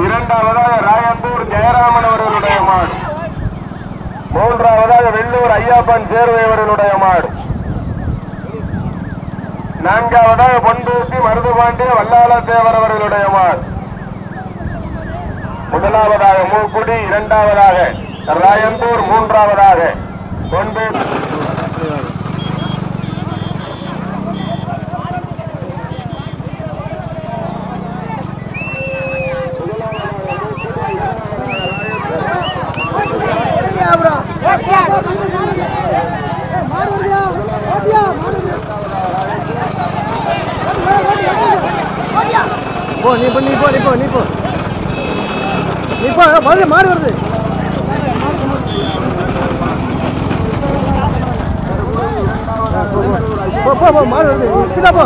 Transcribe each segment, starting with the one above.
இரண்டாவதாக ராயந்தூர் ஜெயராமன் அவர்களுடைய மாடு. மூன்றாவதாக வெள்ளூர் ஐயாப்பன் சேர்வை அவர்களுடைய மாடு. நான்காவதாக பொன்பூசி மருதுபாண்டிய வல்லாள தேவர் அவர்களுடைய மாடு. முதலாவதாக மூக்குடி, இரண்டாவதாக ராயந்தூர், மூன்றாவதாக பொன்பூசி. நீ போ வருது மாறி வருது. போ மாறி வருது. கிட்ட போ.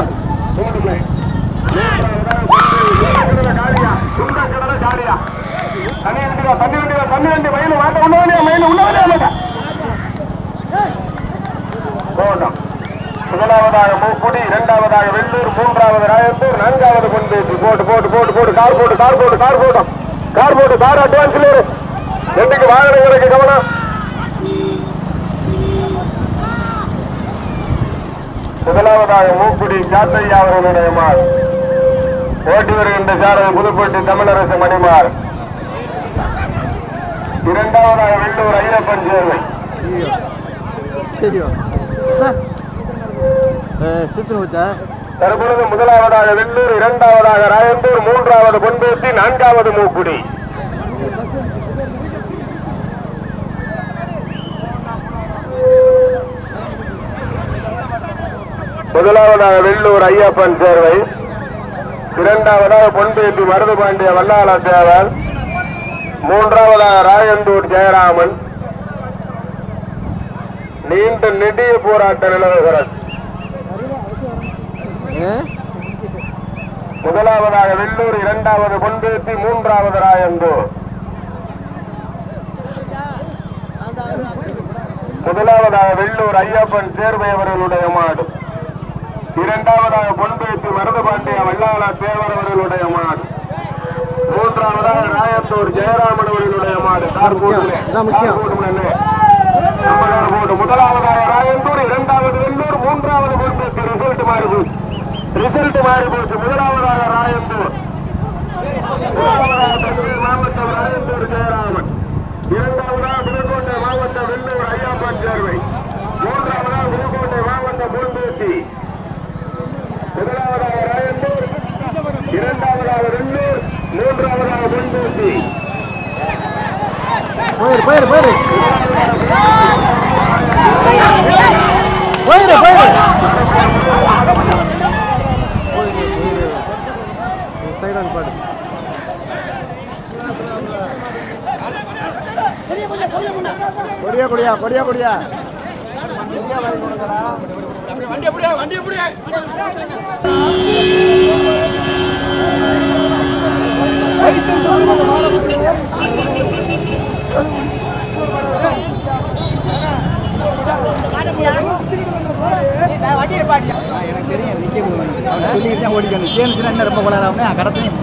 முதலாவதாக மூக்குடி, இரண்டாவதாக வெள்ளூர், மூன்றாவது ராயத்தூர், நான்காவது பொன்பேசி. போட்டு போட்டு போட்டு போட்டு கார் போட்டு கார் போட்டு கார் போட்டோம் கார் போட்டு கார் அட்வான்ஸ்ல ரெண்டுக்கு வாகனங்களுக்கு கவனம். முதலாவதாக மூக்குடி சாத்தையா அவர்களுடைய மார். ஓட்டி வருகின்ற சாரதி புதுப்பட்டி தமிழரசு மணிமார். இரண்டாவதாக வெள்ளூர் ஐயப்பன் சேர்வை. சரியோ தற்பொழுது முதலாவதாக வெள்ளூர், இரண்டாவதாக ராயந்தூர், மூன்றாவது பொன்பேசி, நான்காவது மூக்குடி. முதலாவதாக வெள்ளூர் ஐயப்பன் சேர்வை, இரண்டாவதாக பொன்பேசி மருதுபாண்டிய வல்லாள தேவர், மூன்றாவதாக ராயந்தூர் ஜெயராமன். நீண்ட நெடிய போராட்ட நிலவுகிறது. முதலாவதாக வெள்ளூர், இரண்டாவது பொன்பேசி, மூன்றாவது ராயந்தூர். முதலாவதாக வெள்ளூர் ஐயப்பன் சேர்வை அவர்களுடைய மாடு. இரண்டாவதாக பொன்பேசி மருதுபாண்டிய வல்லாள தேவர் அவர்களுடைய மாடு. மூன்றாவதாக ராயத்தூர் ஜெயராமன் அவர்களுடைய மாடு. முதலாவதாக ராயந்தூர், இரண்டாவது வெள்ளூர், மூன்றாவது பொன்பேசி. ரிசல்ட் மாறிபோச்சு. முதலாவதாக ராயந்தூர், மாவட்டம் ராயந்தூர் ஜெயராமன். இரண்டாவதாக புதுக்கோட்டை மாவட்டம் வெள்ளூர் ஐயாப்பன் சேர்வை. மூன்றாவதாக புதுக்கோட்டை மாவட்டம் பொன்பேசி. முதலாவதாக ராயந்தூர், இரண்டாவதாக வெள்ளூர், மூன்றாவதாக பொன்பேசி. கொடியா எனக்கு தெரியும் ஓடிக்கணும். சேர்ந்துச்சுன்னா என்ன ரொம்ப கொள்ளாராம்னு கடத்தையும்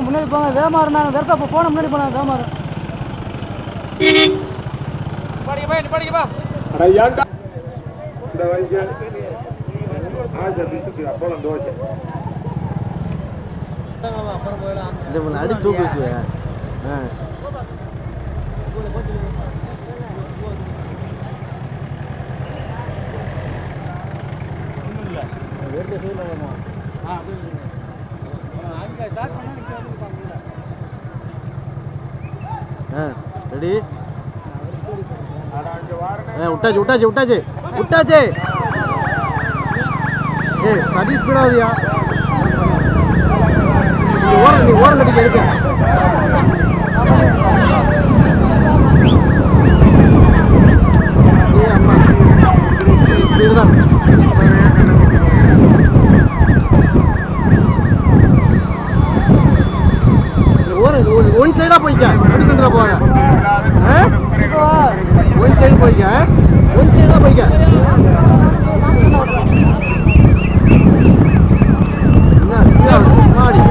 முன்னாடி போங்க. வேகமா இருந்தாங்க வெறுப்பா போன முன்னாடி போனாங்க வேகமா. அடி தூக்கு ரெடி விட்டாச்சு. சரி ஸ்பீடாகுதியா? ஒன் சைடா போய்க்க ஒன் சென்டரா போவாங்க ஒன் சைடு போய்க்க ஒன் சைடா போய்க்க மாடி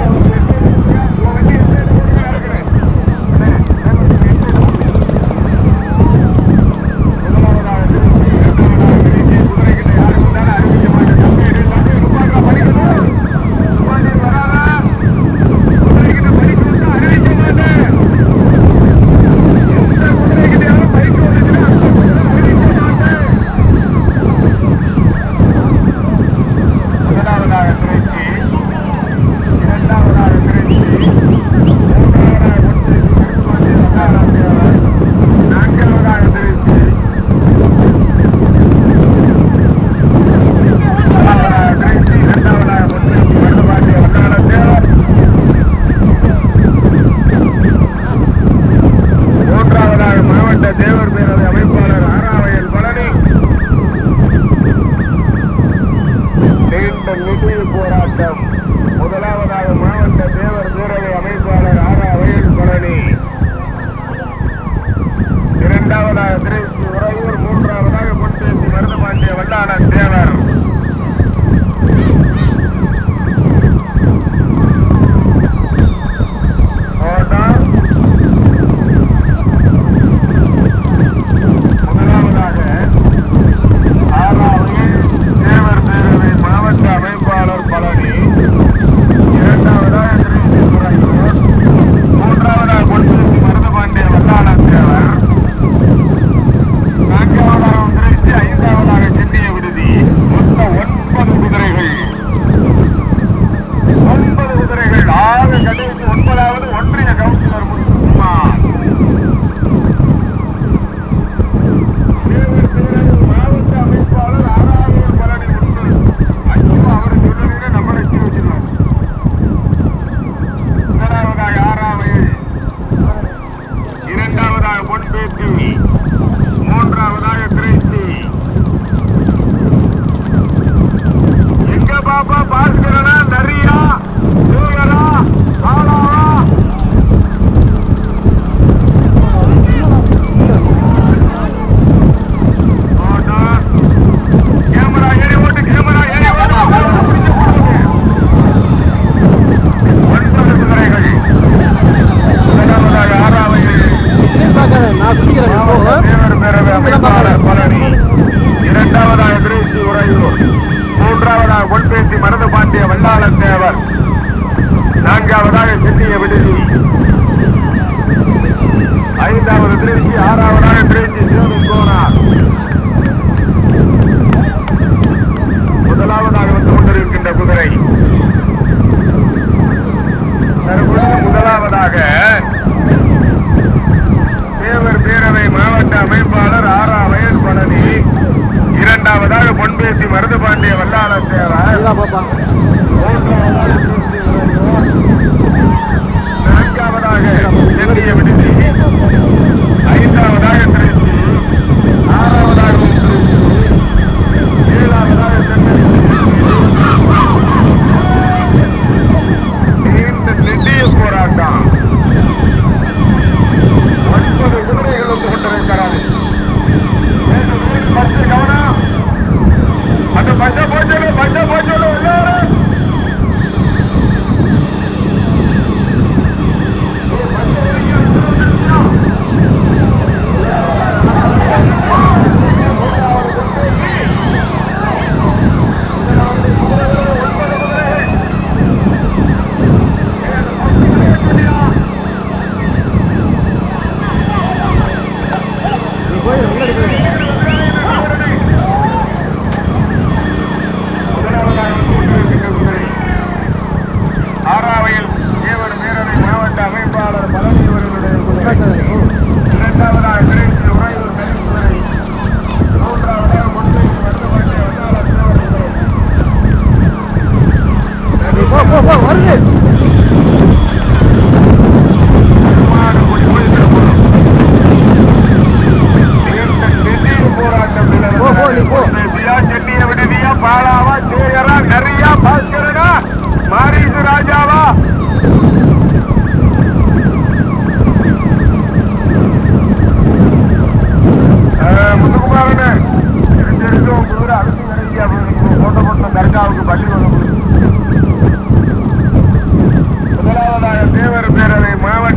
வருது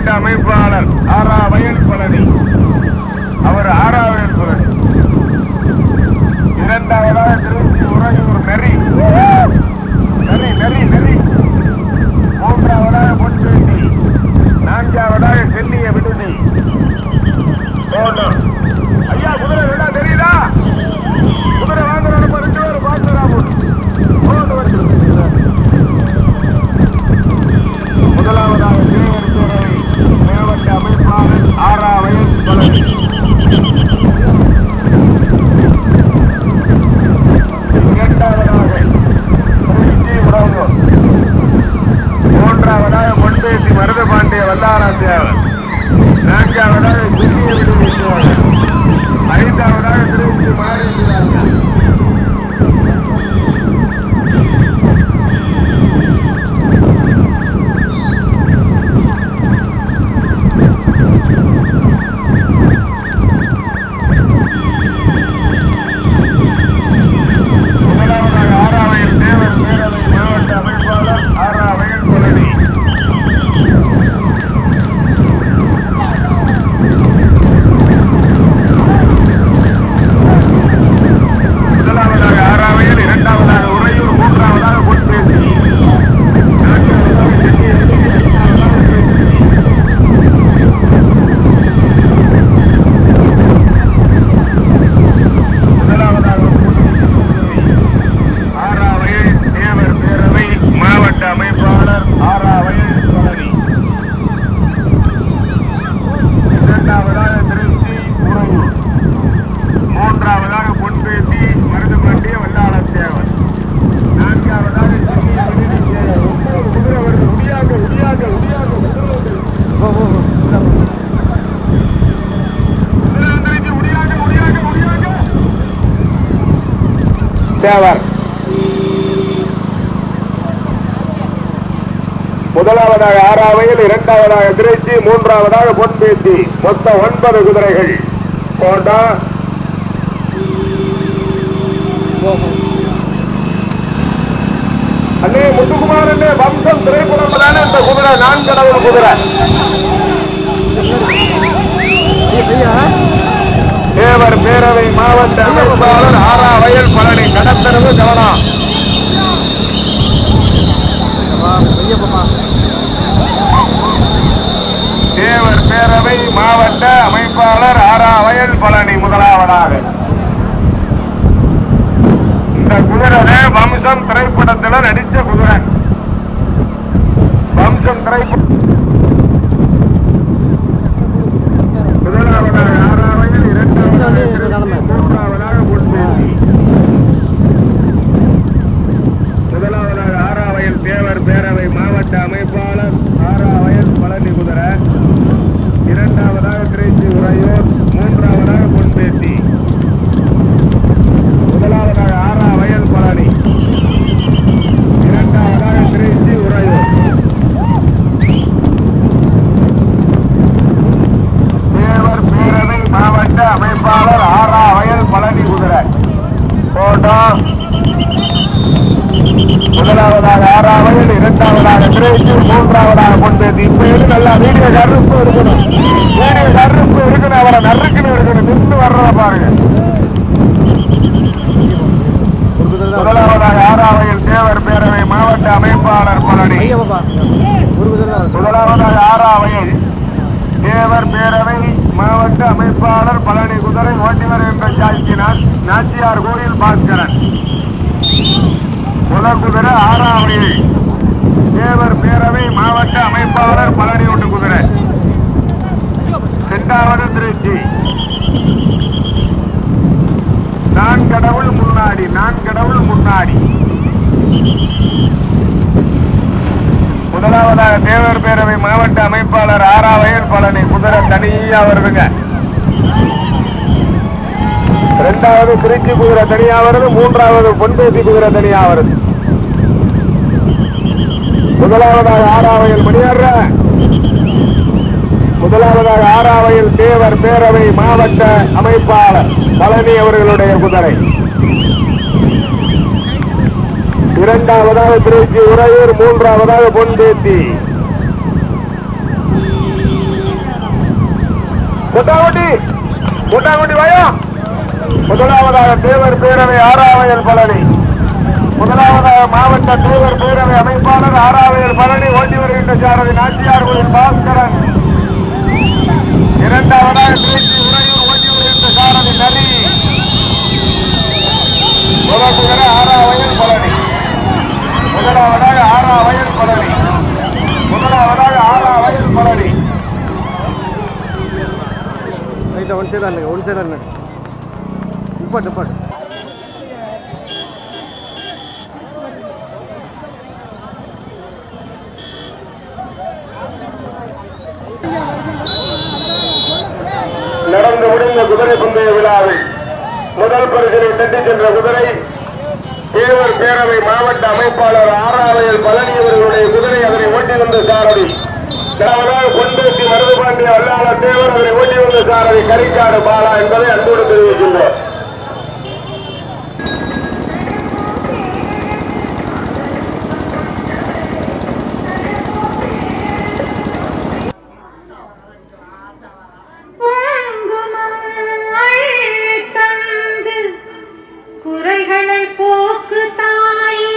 மாவட்ட அமைப்பாளர் ஆரா வயல் பழனி, அவர் ஆறாவது பழனி. இரண்டாவதாக திருச்சி உறையூர் நெறி நெறி நெறி நெறி. மூன்றாவதாக பொன்பேட்டி. நான்காவதாக செல்லிய விடுதி. ஐயா குதிரை வேணா தெரியுதா? குதிரை வாங்குற நம்ம 2 பேரும் பார்த்துடா. முதலாவதாக தேவர் மாவட்ட அமைப்பாளர் ஆரா வயல் பழனி. இரண்டாவதாக திருச்சி உறவு. மூன்றாவதாக பொன்பேட்டி மருதபாண்டிய வல்லாராத்தியார். நான்காவதாக சிறிய விடுதி. ஐந்தாவதாக திருச்சி மாறி. முதலாவதாக ஆறாவையில், இரண்டாவதாக திருச்சி, மூன்றாவதாக பொன்பேட்டி. மொத்தம் 9 குதிரைகள். போண்டா அண்ணே முத்துக்குமார் அண்ணே வம்சம் திரைப்படம் தானே இந்த குதிரை. 4 குதிரை. தேவர் பேரவை மாவட்ட அமைப்பாளர் ஆரா வயல் பழனி. கடத்தரவு கவனம். தேவர் பேரவை மாவட்ட அமைப்பாளர் ஆரா வயல் பழனி. முதலாவதாக இந்த குதிரை வம்சம் திரைப்படத்தில் நடிச்ச குதிரை. வம்சம் திரைப்படம். முதலாவதாக ஆரா வயல், மூன்றாவதாக பொன்பேட்டி. முதலாவதாக ஆரா வயல் தேவர் பேரவை மாவட்ட அமைப்பாளர் ஆரா வயல் பழனி குதிரை. இரண்டாவதாக திருச்சி உறையூர். மூன்றாவதாக பொன்பேட்டி. முதலாவதாக ஆரா வயல் பழனி. இரண்டாவதாக திருச்சி உறையூர். தேவர் பேரவை மாவட்ட அமைப்பாளர் ஆரா வயல் பழனி குதிரை. போட்டோ. முதலாவதாக ஆரா வயல், இரண்டாவதாக திருச்சி, மூன்றாவதாக பொன்பேட்டி. இப்ப எது நல்லா வீடியோ கருப்பு இருக்கணும். வீடியோ கருப்பு இருக்கணும். அவரை நறுக்குன்னு இருக்கணும். நின்று வர்றத பாருங்க. முதலாவதாக ஆரா வயல் தேவர் பேரவை மாவட்ட அமைப்பாளர் பழனி. முதலாவதாக ஆரா வயல் தேவர் பேரவை மாவட்ட அமைப்பாளர் பழனி குதிரை. ஓட்டிவர் என்ற ஜாக்கினார் நாச்சியார் கோயில் பாஸ்கரன். முதல் குதிரை ஆரா வயல் தேவர் பேரவை மாவட்ட அமைப்பாளர் பழனி ஒன்று குதிரை. இரண்டாவது திருச்சி. நான் கடவுள் முன்னாடி, நான் கடவுள் முன்னாடி. முதலாவதாக தேவர் பேரவை மாவட்ட அமைப்பாளர் ஆரா வயல் பழனி குதிரை தனியா வருதுங்க. இரண்டாவது திருச்சி குதிரை தனியா வருது. மூன்றாவது பொன்பேட்டி குதிரை தனியா வருது. முதலாவதாக ஆரா வயல் மணியாடுற. முதலாவதாக ஆரா வயல் தேவர் பேரவை மாவட்ட அமைப்பாளர் பழனி அவர்களுடைய குதிரை. இரண்டாவதாக திருச்சி உறையூர். மூன்றாவதாக பொன்பேட்டி. முட்டாங்குட்டி வாயா. முதலாவதாக தேவர் பேரவை ஆறாவையல் பழனி. முதலாவதாக மாவட்ட தேவர் பேரவை அமைப்பாளர் ஆறாவையல் பழனி ஓட்டி வருகின்ற சாரதி நாச்சியார் கோயில் பாஸ்கரன். இரண்டாவதாக திருச்சி உறையூர் ஓட்டி வருகின்ற சாரதி நரி. ஆறாவையல் பழனி. முதலாவதாக ஆறாவையல் பழனி. முதலாவதாக ஆறாவையல் பழனி. ஒன் சைடா இல்லைங்க, ஒன் சைடா இல்லை. இப்பாட்டு இப்பாட்டு நடந்து முடிந்த குதிரை பந்தய விழாவில் முதல் பரிசினை தட்டிச் சென்ற குதிரை தேவர் பேரவை மாவட்ட அமைப்பாளர் ஆறாவையல் பழனி அவர்களுடைய குதிரை. அதனை ஓட்டி வந்த சாரதி கொண்டேசி மருதுபாண்டிய அல்லாளர் தேவர். அதனை ஓட்டி வந்த சாரதி கரிக்காடு பாலா என்பதை அன்போடு தெரிவிக்கின்றோம். குறைகளை போக்கு தாயே.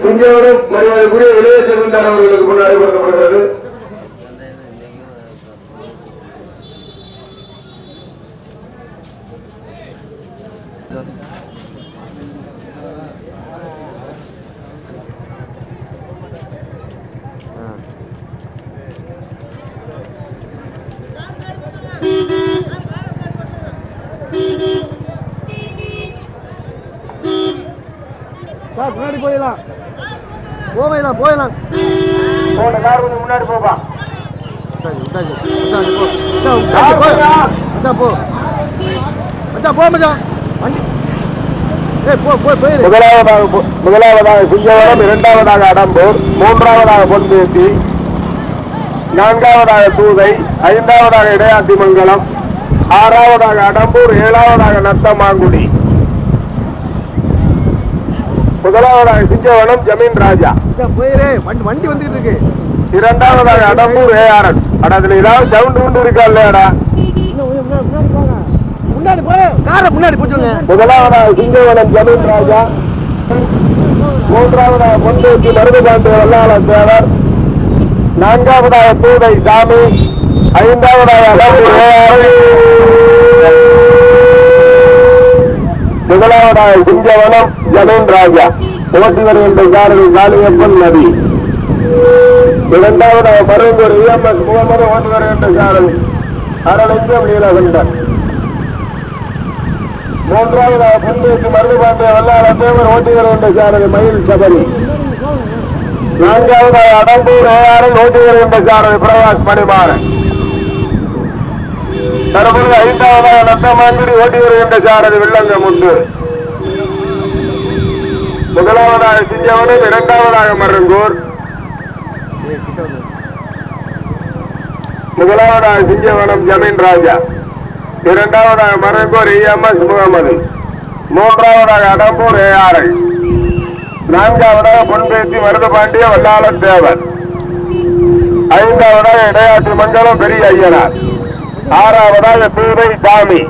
சிங்கவரம் மரியாதைக்குரிய இளைய செல்வந்தார் அவர்களுக்கு முன்னாடி கொடுக்கப்படுகிறது. சார் முன்னாடி போயிடலாம், போயிடலாம் போயிடலாம். போன கார் கொஞ்சம் முன்னாடி போப்பா. முதலாவதாக சிங்கவரம், இரண்டாவதாக அடம்பூர், மூன்றாவதாக பொன்பேசி, நான்காவதாக தூதை, ஐந்தாவதாக இடையாத்திமங்கலம், ஆறாவதாக அடம்பூர், ஏழாவதாக நத்தமாங்குடி, முதலாவதாக சிங்கவனம் ஜமீன் ராஜா. வண்டி வந்துட்டு இருக்கு. இரண்டாவதாக அடம்பூர் ஏஆர்என். அட அதுல ஏதாவது சவுண்ட் உண்டு இருக்கா இல்லையாடா? முன்னாடி போய் காரை முன்னாடி போச்சுங்க. முதலாவதாக சிங்கவனம் ஜமீன் ராஜா, மூன்றாவதாக பொன்பேசி மருதுபாண்டிய வல்லாளர் தேவர், நான்காவதாக தூதை சாமி, ஐந்தாவதாக அடம்பூர் ஏஆர்என், முதலாவதாக சிங்கவனம் ஜமீன் ராஜா ஓட்டி வருகின்ற சாரதி காளியப்பன் நபி, இரண்டாவதாக மருந்தூர் இஎம்எஸ் முகமது ஓட்டி வருகின்ற சாரதி அரளிங்கம் நீலகண்டன், மூன்றாவதாக பொன்பேசி மருதுபாண்டிய வல்லாளர் தேவர் ஓட்டி வருகின்ற சாரதி மயில் சபரி, நான்காவதாக அடம்பூர் ஏஆர்என் ஓட்டி வருகின்ற சாரதி பிரகாஷ் மணிமாறன், தற்பொழுது ஐந்தாவதாக நத்தமாங்குடி ஓட்டி வருகின்ற சாரதி வெள்ளங்க முத்து. முதலாவதாக சிங்கவனம், இரண்டாவதாக மருங்கூர். முதலாவதாக சிங்கவனம் ஜமீன் ராஜா, இரண்டாவதாக மருங்கூர் EMS முகமது, மூன்றாவதாக அடம்பூர் ARI, நான்காவதாக பொன்பேத்தி மருதுபாண்டிய வல்லாளன் தேவர், ஐந்தாவதாக இடையாற்று மங்கலம் பெரிய ஐயனார், ஆறாவதாக தூதை சாமி.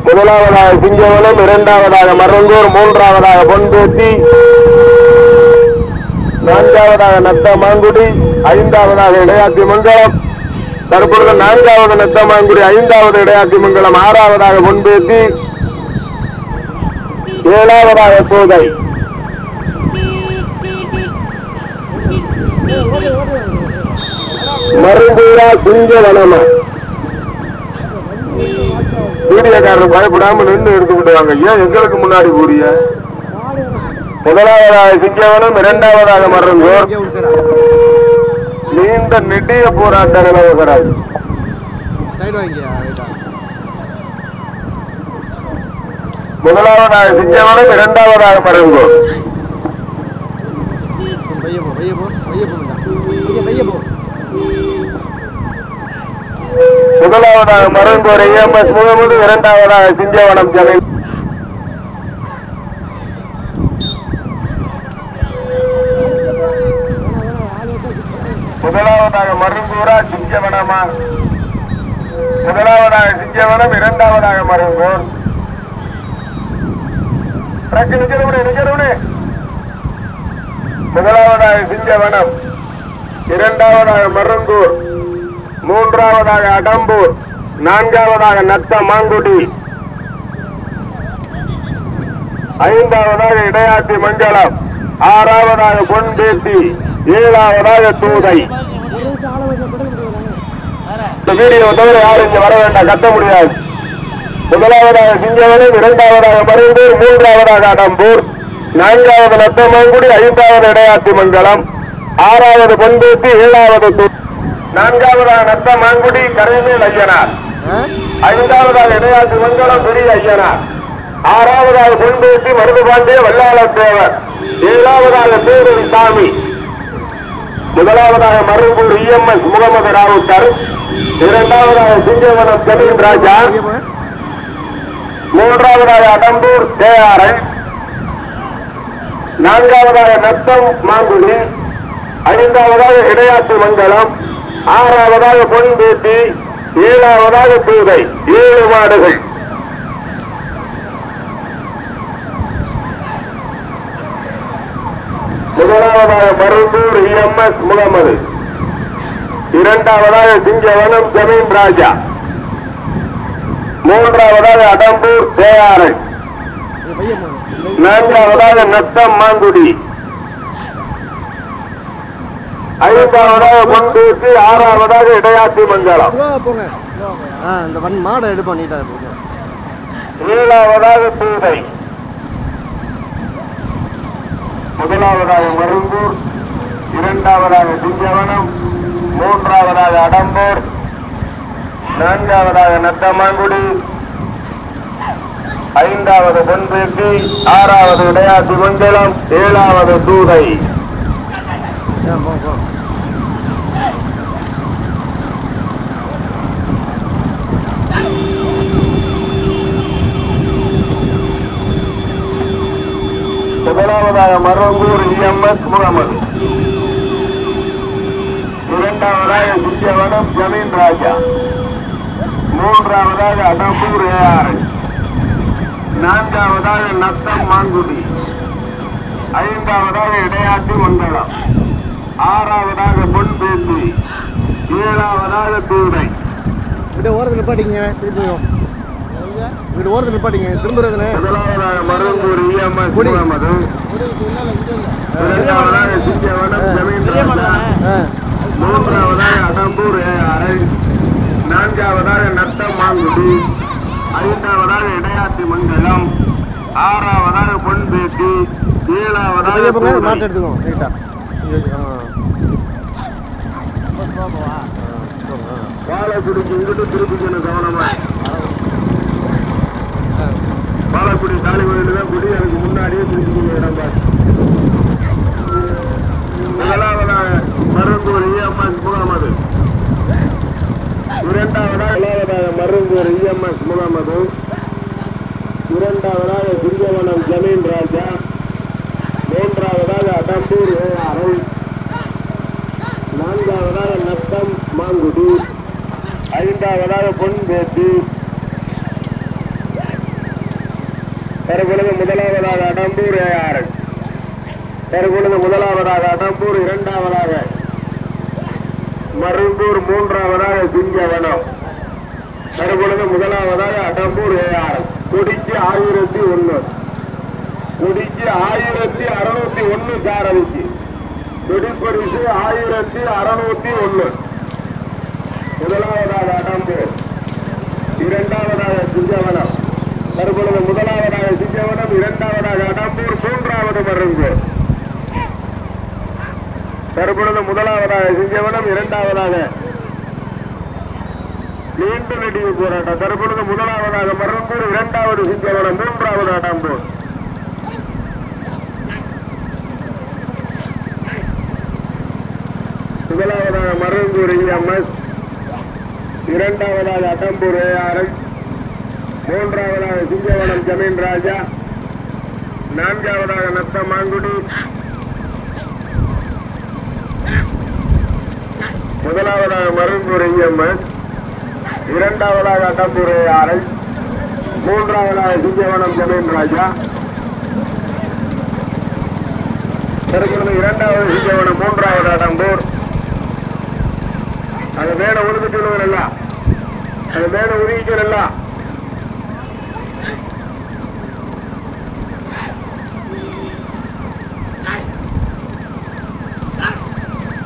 முதலாவதாக சிங்கவனம், இரண்டாவதாக மருங்கூர், மூன்றாவதாக பொன்பேத்தி, நான்காவதாக நத்தமாங்குடி, ஐந்தாவதாக இடையாற்றி மங்கலம். தற்பொழுது நான்காவது நத்தமாங்குடி, ஐந்தாவது இடையாற்றி மங்கலம், ஆறாவதாக பொன்பேத்தி, ஏழாவதாக தூதை. மருங்கூரா சிங்கவனமா? வீடியோக்காரர் பயப்படாம நின்று எடுத்துக்கிட்டு வாங்க. ஏன் எங்களுக்கு முன்னாடி கூறிய? முதலாவதாக சிங்கவனம், இரண்டாவதாக மருங்கூர். நீண்ட நெடிய போராட்ட நிலவுகிறார். முதலாவதாக சிங்கவனம், இரண்டாவதாக மருங்கூர். முதலாவதாக மருங்கூர் EMS முகமது, இரண்டாவதாக சிங்கவனம் ஜமீன். முதலாவதாக மருங்கூரா சிங்கவனமா? முதலாவதாக சிங்கவனம், இரண்டாவதாக மருங்கூர். முதலாவதாக சிங்கவனம், இரண்டாவதாக மருங்கூர், மூன்றாவதாக அடம்பூர், நான்காவதாக நத்தமாங்குடி, ஐந்தாவதாக இடையாற்றி மங்கலம், ஆறாவதாக பொன்பேத்தி, ஏழாவதாக தூதை. இந்த வீடியோ தவிர யாரும் இங்க வர வேண்டாம், கட்ட முடியாது. முதலாவதாக சிங்கவனம், இரண்டாவதாக மருங்கூர், மூன்றாவதாக அடம்பூர், நான்காவது நத்தமாங்குடி, ஐந்தாவது இடையாற்றி மங்கலம், ஆறாவது பொன்பேத்தி, ஏழாவது தூதை, நான்காவதாக நத்தமாங்குடி கரைமேல் ஐயனார், ஐந்தாவதாக இடையாற்றி மங்கலம் பெரிய ஐயனார், ஆறாவதாக பொன்பேத்தி மருதுபாண்டிய வல்லாளன் தேவர், ஏழாவதாக தூதை சாமி. முதலாவதாக மருங்கூர் EMS முகமது ராவுத்தர், இரண்டாவதாக சிங்கவனம் ஜமீன் ராஜா, மூன்றாவதாக அடம்பூர் ARI, நான்காவதாக நத்தம் மாங்குடி, ஐந்தாவதாக இடையாற்று மங்கலம், ஆறாவதாக பொன்பேட்டி, ஏழாவதாக தூதை. 7 மாடுகள். முதலாவதாக மருங்கூர் EMS முகமது, இரண்டாவதாக சிங்கவனம் ஜமீன் ராஜா, மூன்றாவதாக அடம்பூர் ARI, நான்காவதாக நத்தம் மாங்குடி, ஐந்தாவதாக பொன்பேத்தி, ஆறாவதாக இடையாற்றி மங்கலம், ஏழாவதாக தூதை. முதலாவதாக மருங்கூர், இரண்டாவதாக சிங்கவனம், மூன்றாவதாக அடம்பூர், நான்காவதாக நத்தமாங்குடி, ஐந்தாவது பொன்பேத்தி, ஆறாவது இடையாற்றி மங்கலம், ஏழாவது தூதை. முதலாவதாக மருங்கூர் EMS முகமது, இரண்டாவதாக சிங்கவனம் ஜமீன் ராஜா, மூன்றாவதாக அடம்பூர் ARI, நான்காவதாக நத்தம் மாங்குடி, ஐந்தாவதாக இடையாற்றி மங்கலம், ஆறாவதாக பொன்பேத்தி, ஏழாவதாக தூதை. ஓரத்தில் நிப்பாட்டிங்க, ஓரத்தில் நிப்பாட்டிங்க, திரும்புறதுன்னு. முதலாவதாக மருங்கூர் EMS முகமது, இரண்டாவதாக சிங்கவனம் ஜமீன் ராஜா, மூன்றாவதாக அடம்பூர் ARI, நான்காவதாக நத்தம் மாங்குடி, ஐந்தாவதாக இடையாற்றி மங்கலம், ஆறாவதாக பொன்பேட்டி, ஏழாவதாக மாட்டு எடுத்துக்கோங்க. பாலக்குடிக்கு இங்கிட்டு திருப்பிக்கணும் கவனமா. பாலக்குடி காளி கோயில் தான் குடி, அதுக்கு முன்னாடியே திருப்பிக்கணும் இடம் பார்த்து. முதலாவதாக மருங்கூர் இஎம்எஸ் முகமது, இரண்டாவதாக மருங்கூர் இஎம்எஸ் முகமது, இரண்டாவதாக சிங்கவனம் ஜமீன் ராஜா, மூன்றாவதாக அடம்பூர் அருள், நான்காவதாக நத்தம் மாங்குடி, ஐந்தாவதாக பொன்பேத்தி, தற்பொழுது முதலாவதாக அடம்பூர் ஏஆர், தற்பொழுது முதலாவதாக அடம்பூர், இரண்டாவதாக மருங்கூர், மூன்றாவதாக சிங்கவனம், தற்பொழுது முதலாவதாக அடம்பூர் ஏஆர். கொடிக்கு 1001, கொடிக்கு 1601 சாரதிக்கு, கொடிப்பரிசு 1601. முதலாவதாக அடம்பூர், இரண்டாவதாக சிங்கவனம், தற்பொழுது முதலாவதாக சிங்கவனம், இரண்டாவதாக அடம்பூர், மூன்றாவது மருங்கூர். தற்பொழுது முதலாவதாக சிங்கவனம், இரண்டாவதாக நீண்ட நெடிய போராட்டம். தற்பொழுது முதலாவதாக மருங்கூர், இரண்டாவது சிங்கவனம், மூன்றாவது அடம்பூர். முதலாவதாக மருங்கூர் இஎம்எஸ், இரண்டாவதாக அடம்பூர் ஏஆர்எஸ், மூன்றாவதாக சிங்கவனம் ஜமீன் ராஜா, நான்காவதாக நத்த மாங்குடி, முதலாவதாக மருங்கூர் இஎம்எஸ், இரண்டாவதாக அடம்பூர் ஏஆர்எஸ், மூன்றாவதாக சிங்கவனம் ஜமீன் ராஜா, தற்பொழுது இரண்டாவது சிங்கவனம், மூன்றாவது அடம்பூர். அது மேல ஒதுக்கிட்டுள்ளவரல்ல, அது மேல ஒதுக்கிக்கிறல்ல.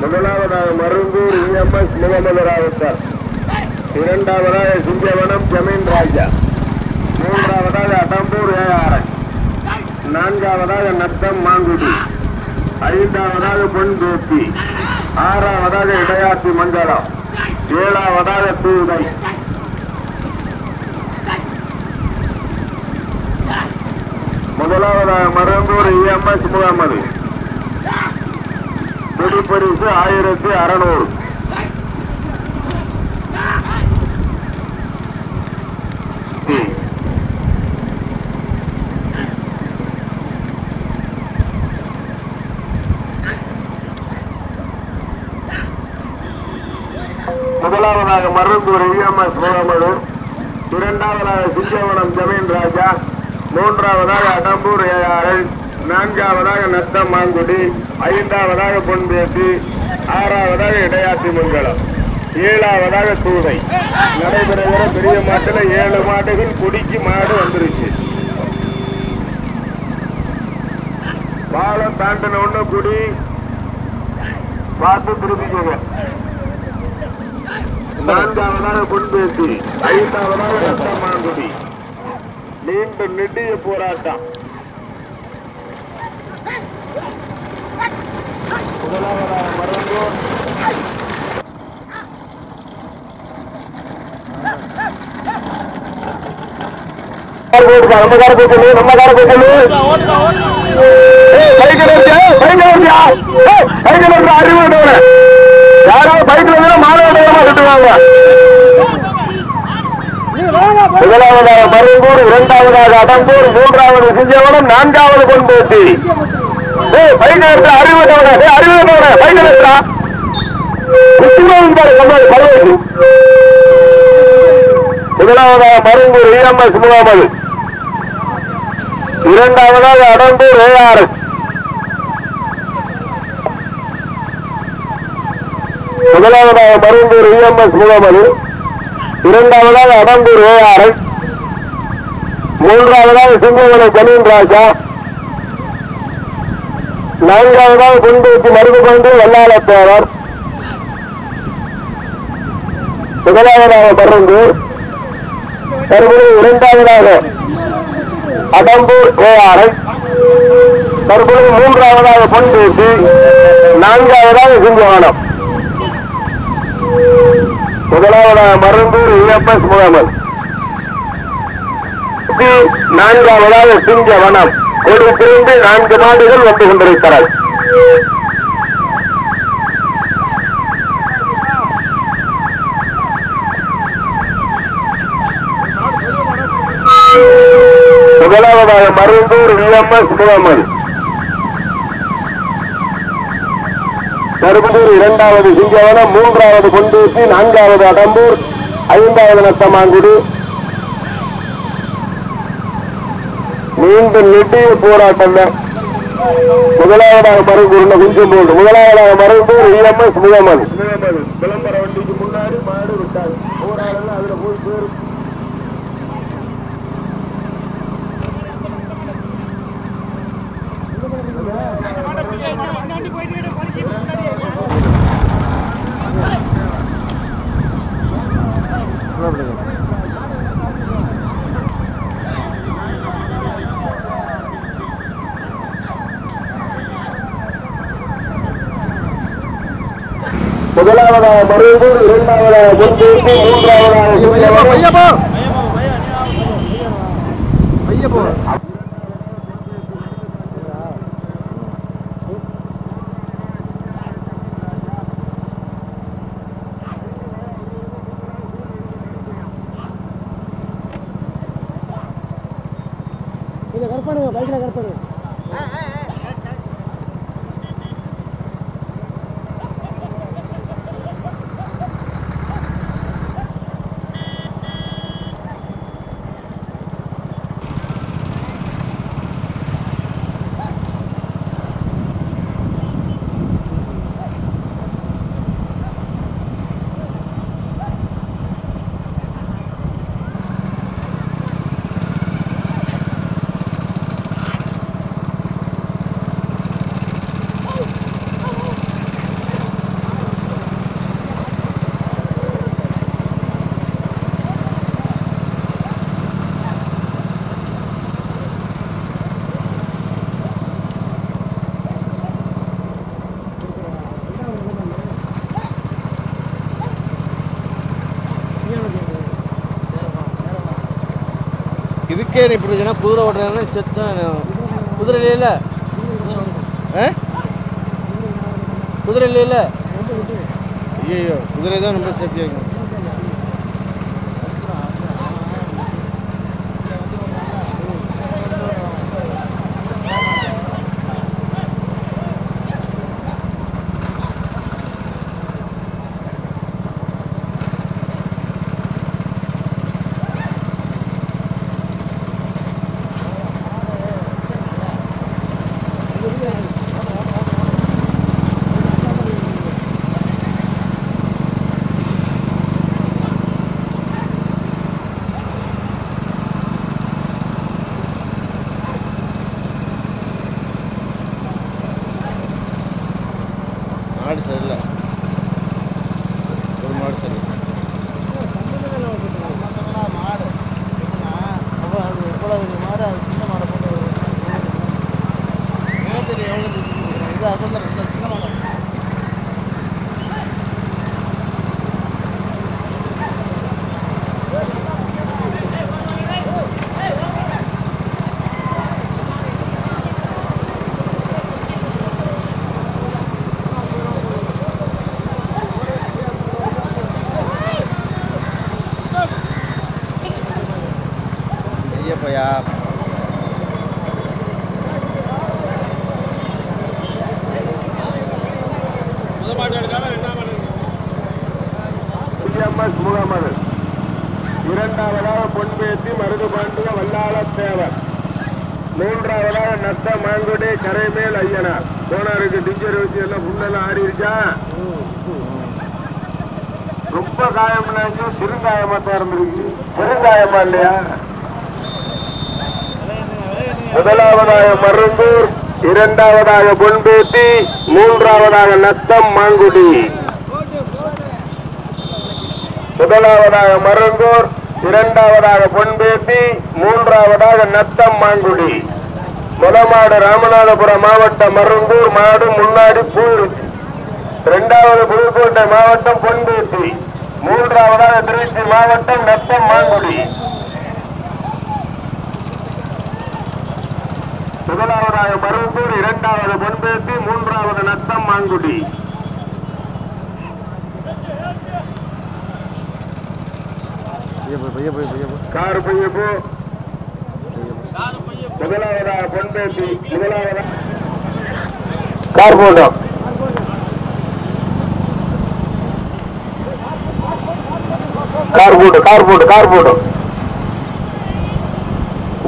முதலாவதாக மருங்கூர் இஎம்எஸ் முகமது ராவுத்தர், இரண்டாவதாக சிங்கவனம் ஜமீன் ராஜா, மூன்றாவதாக அடம்பூர் ஏஆர், நான்காவதாக நத்தம் மாங்குடி, ஐந்தாவதாக பொன்பேத்தி, ஆறாவதாக இடையாத்தி மண்டலம், ஏழாவதாக தூதை. முதலாவதாக மருங்கூர் இஎம்எஸ் முகமது, கொடிப்பரிசு 1600. முதலாவதாக மருங்கூர் இஎம்எஸ் முகமது, இரண்டாவதாக சிங்கவனம் ஜமீன் ராஜா, மூன்றாவதாக அடம்பூர் ஏஆர்எஸ், நான்காவதாக நத்தம் மாங்குடி, ஐந்தாவதாக பொன்பேத்தி, ஆறாவதாக இடையாத்தி மங்கலம், ஏழாவதாக தூதை. நடைபெறுகிற பெரிய மாட்டில் 7 மாடுகள் கொடிக்கு மாடு வந்துருச்சு. பாலம் தாண்டின ஒண்ணு குடி பார்த்து திருப்பிக்கோங்க. நான்காவதாக பொன்பேத்தி, ஐந்தாவதாக நத்தம் மாங்குடி. நீண்ட நெடிய போராட்டம். முதலாவதாக மருங்கூர், யாராவது பைக்ல மாணவ கட்டுவாங்க. முதலாவதாக மருங்கூர், இரண்டாவதாக அடம்பூர், மூன்றாவது சிங்கவனம், நான்காவது பொன்பேத்தி. பைக் எடுத்து அறிவுட்டவன பைக் எடுத்தா முதலாவதாக மருங்கூர் இஎம்எஸ் முகமது, இரண்டாவதாக அடம்பூர் ஏஆர்எஸ், முதலாவதாக மருங்கூர் இஎம்எஸ் முகமது, இரண்டாவதாக அடம்பூர் ஏஆர்எஸ், மூன்றாவதாக சிங்கவனம் ஜமீன் ராஜா, நான்காவதாக பொன்பேத்தி மருதுபண்டு வல்லாளத்தேவர், முதலாவதாக மருங்கூர், தற்போது இரண்டாவதாக அடம்பூர் ஏஆர்எஸ், தற்பொழுது மூன்றாவதாக பொன்பேசி, நான்காவதாக சிங்கவானம், முதலாவதாக மருந்தூர் EFS முகமது, நான்காவதாக சிங்கவனம். கொடி திரும்பி 4 மாடுகள் வந்து கொண்டிருக்கிறார். முதலாவதாக மருந்தூர் EFS முகமது, தருமபுரி, இரண்டாவது சிங்கவனம், மூன்றாவது பொன்பேசி, நான்காவது அடம்பூர், ஐந்தாவது நத்தமாங்குடி. மீண்டும் நெட்டிய போராட்டம். முதலாவதாக மருந்தூர் கொஞ்சம் போட்டு, முதலாவதாக மருந்தூர் EFS முகமது. விளம்பர வண்டிக்கு முன்னாடி மாடு விட்டாங்க. போராடலாம், அதுல போய் பேரு முதலாவதாக மருந்தூர், இரண்டாவதாக பொன்பேசி, மூன்றாவதாக இதுக்கே இப்படி குதிரை ஓட்டுறாங்கன்னா செத்தான். குதிரை இல்லையில, குதிரை இல்லையில. ஐயோ, குதிரை தான் ரொம்ப சேஃப்டியாக இருக்கும். மாடு சரியில்லை, ஒரு மாடு சரி. மாடு அது எவ்வளோ மாடு, அது சின்ன மாடை போட்டு தெரியும் எவ்வளோ இது அசந்தர் சின்ன மாடை. ஐயப்பையா முகமது, இரண்டாவதாக பொன்பேசி மருதுபாண்டிய வல்லாளத்தேவர், மூன்றாவதாக நத்த மாங்குடி கரைமேல் ஐயனார். போனாருக்கு டிஞ்சர் வச்சு எல்லாம் புண்ணெல்லாம் ஆடிருச்சா, ரொம்ப காயம்னாச்சு, சிறுகாயமா தான் இருந்திருக்கு. சிறுகாயமா இல்லையா? முதலாவதாக மருந்தூர், இரண்டாவதாக பொன்பேசி, மூன்றாவதாக நத்தம் மாங்குடி. முதலாவதாக மருந்தூர், இரண்டாவதாக பொன்பேசி, மூன்றாவதாக நத்தம் மாங்குடி. மொலமாடு ராமநாதபுரம் மாவட்டம் மருந்தூர் மாடு முன்னாடி போயிருச்சு. இரண்டாவது புதுக்கோட்டை மாவட்டம் பொன்பேட்டி, மூன்றாவதாக திருச்சி மாவட்டம் நத்தம் மாங்குடி, முதலாவதாக மருந்தூர், இரண்டாவது பொன்பேட்டி, மூன்றாவது நத்தம் மாங்குடி. கார் பையப்போ முதலாவதாக பொன்பேட்டி, முதலாவதாக கார் போட்டோம். கார் போட்டு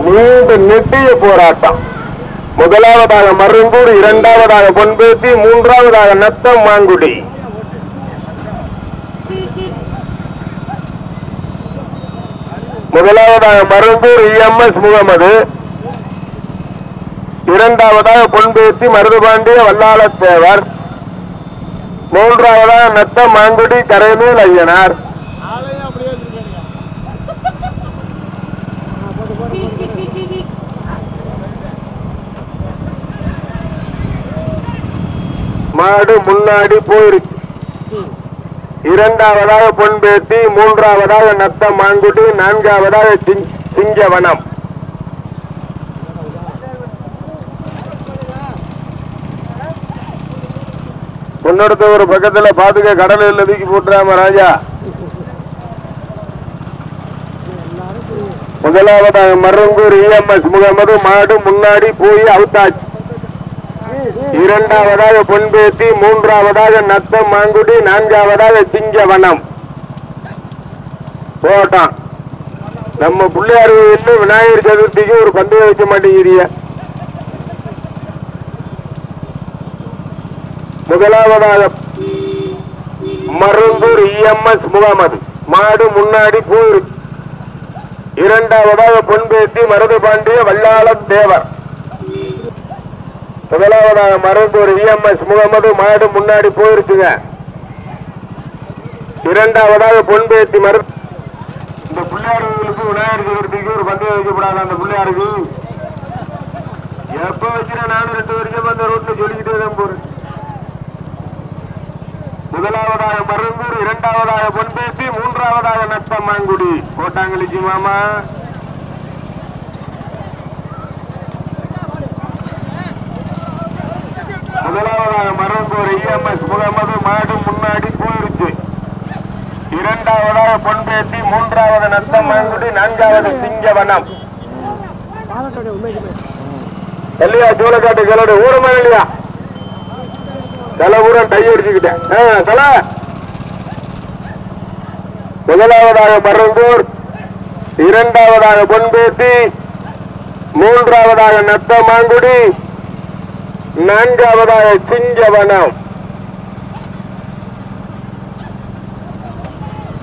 நீண்ட நெட்டிய போராட்டம். முதலாவதாக மருங்கூர், இரண்டாவதாக பொன்பேட்டி, மூன்றாவதாக நத்தம் மாங்குடி. முதலாவதாக மருங்கூர் EMS முகமது, இரண்டாவதாக பொன்பேட்டி மருதுபாண்டிய வல்லாளத்தேவர், மூன்றாவதாக நத்தம் மாங்குடி கரைமேல் ஐயனார். மாடு முன்னாடி போயிருக்கு. இரண்டாவதாக பொன்பேட்டி, மூன்றாவதாக நத்தம் மாங்குடி, நான்காவதாக சிங்கவனம். முன்னெடுத்த ஒரு பக்கத்துல பாத்துக்க, கடலில் தூக்கி போட்டுறாம ராஜா. முதலாவதாக மருங்கூர் EMS முகமது, மாடு முன்னாடி போய் அவுத்தாச்சு. இரண்டாவதாக பொன்பேட்டி, மூன்றாவதாக நத்தம் மாங்குடி, நான்காவதாக சிங்கவனம். போட்டான். நம்ம பிள்ளையார் கோயிலில் விநாயகர் சதுர்த்திக்கு ஒரு பந்தயம் வைக்க மாட்டேங்கிறீங்க. முதலாவதாக மருந்தூர் EMS முகமது, மாடு முன்னாடி போயிருக்கு. இரண்டாவதாக பொன்பேட்டி மருதுபாண்டிய வல்லாளத்தேவர். முதலாவதாக மருந்தூர் EMS முகமது, மாடு முன்னாடி போயிருச்சுங்க. இரண்டாவதாக பொன்பேட்டி இந்த பிள்ளையாருக்கு விநாயகர் சதுர்த்திக்கு ஒரு பந்தயம் வைக்கப்படாது. அந்த பிள்ளையாருக்கு எப்ப வச்சுனா நானும் 2 வருஷம் அந்த ரோட்ல சொல்லிக்கிட்டே தான் போறேன். முதலாவதாக மருந்தூர், இரண்டாவதாக பொன்பேட்டி, மூன்றாவதாக நத்தம் மாங்குடி. கோட்டாங்கலிச்சி மாமா முதலாவதாக மருந்தூர் EMS முகமது, மாடு முன்னாடி போயிருச்சு. இரண்டாவதாக பொன்பேட்டி, மூன்றாவது நத்தம் மாங்குடி, நான்காவது சிங்கவனம். இல்லையா சோழக்காட்டு கிளடு ஊரமா இல்லையா? தலை ஊரம் கை அடிச்சுக்கிட்டேன். தலை முதலாவதாக மருந்தூர், இரண்டாவதாக பொன்பேட்டி, மூன்றாவதாக நத்தம் மாங்குடி, நான்காவதாக சிங்கவனம்.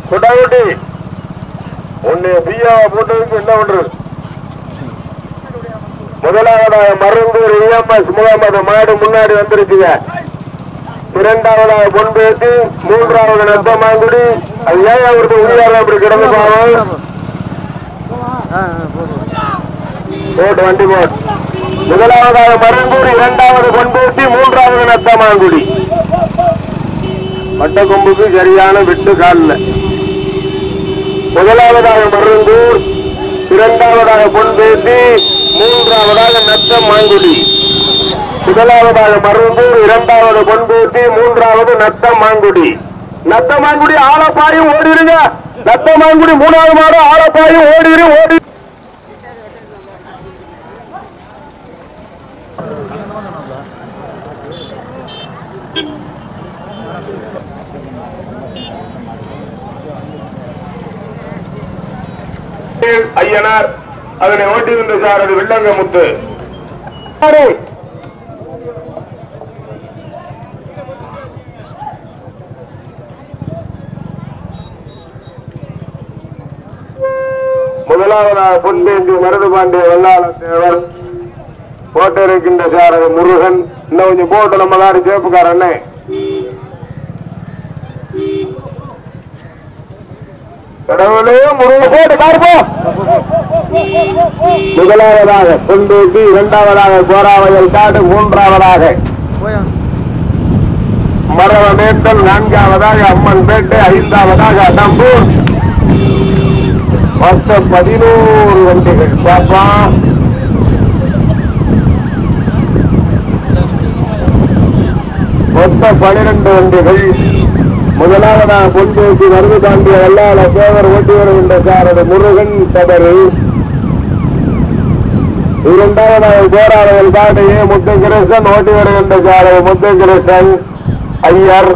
கொட்டாங்குட்டி உன்னை பியாவை போட்டதுக்கு என்ன பண்றது? முதலாவதாக மருந்தூர் EMS முகமது, மாடு முன்னாடி வந்துருச்சுங்க. இரண்டாவதாக பொன்பேட்டி, மூன்றாவது நத்தம் மாங்குடி. அது ஏன் அவருக்கு உயிராக அப்படி கிடந்து பாவம் போட்டு வண்டி போட்டு. முதலாவதாக மருந்தூர், இரண்டாவது பொன்பேட்டி, மூன்றாவது நத்தம் மாங்குடி. பட்டக்கொம்புக்கு சரியான விட்டு காலில். முதலாவதாக மருந்தூர், இரண்டாவதாக பொன்பேட்டி, மூன்றாவதாக நத்தம் மாங்குடி. முதலாவதாக மருந்தூர், இரண்டாவது பொன்பேட்டி, மூன்றாவது நத்தம் மாங்குடி. நத்தம் மாங்குடி ஆலப்பாயும் ஓடிடுங்க. நத்தம் மாங்குடி மூணாவது மாடு, ஆலப்பாயும் ஓடிடு ஓடி. ஐயனார் அதனை ஓட்டுகின்ற சார், அது வெள்ளங்க முத்து. முதலாவதாக பொன்பேட்டி மருதுபாண்டிய வல்லாளத்தேவர், போட்டு இருக்கின்ற சார் அது முருகன். இன்னும் கொஞ்சம் போட்டு நம்ம தான் சேப்புக்கார அண்ணே. கடவுளே முருகன் போட்டு பார்ப்போம். முதலாவதாக கொண்டூட்டி, இரண்டாவதாக கோராவயல் காடு, மூன்றாவதாக மரவமேட்டல், நான்காவதாக அம்மன் பேட்டை, ஐந்தாவதாக அடம்பூர். மொத்தம் 11 வண்டிகள். பாப்பா மொத்தம் 12 வண்டிகள். முதலாவதாக கொண்டூட்டி மருந்து தாண்டிய வல்லாள தேவர் ஓட்டி வருகின்ற சாரது முருகன் தவறு. இரண்டாவதாக கோராவயல் காட்டையே முத்துகிருஷ்ணன் ஓட்டி வருகின்ற சாரது முத்துகிருஷ்ணன் ஐயர்.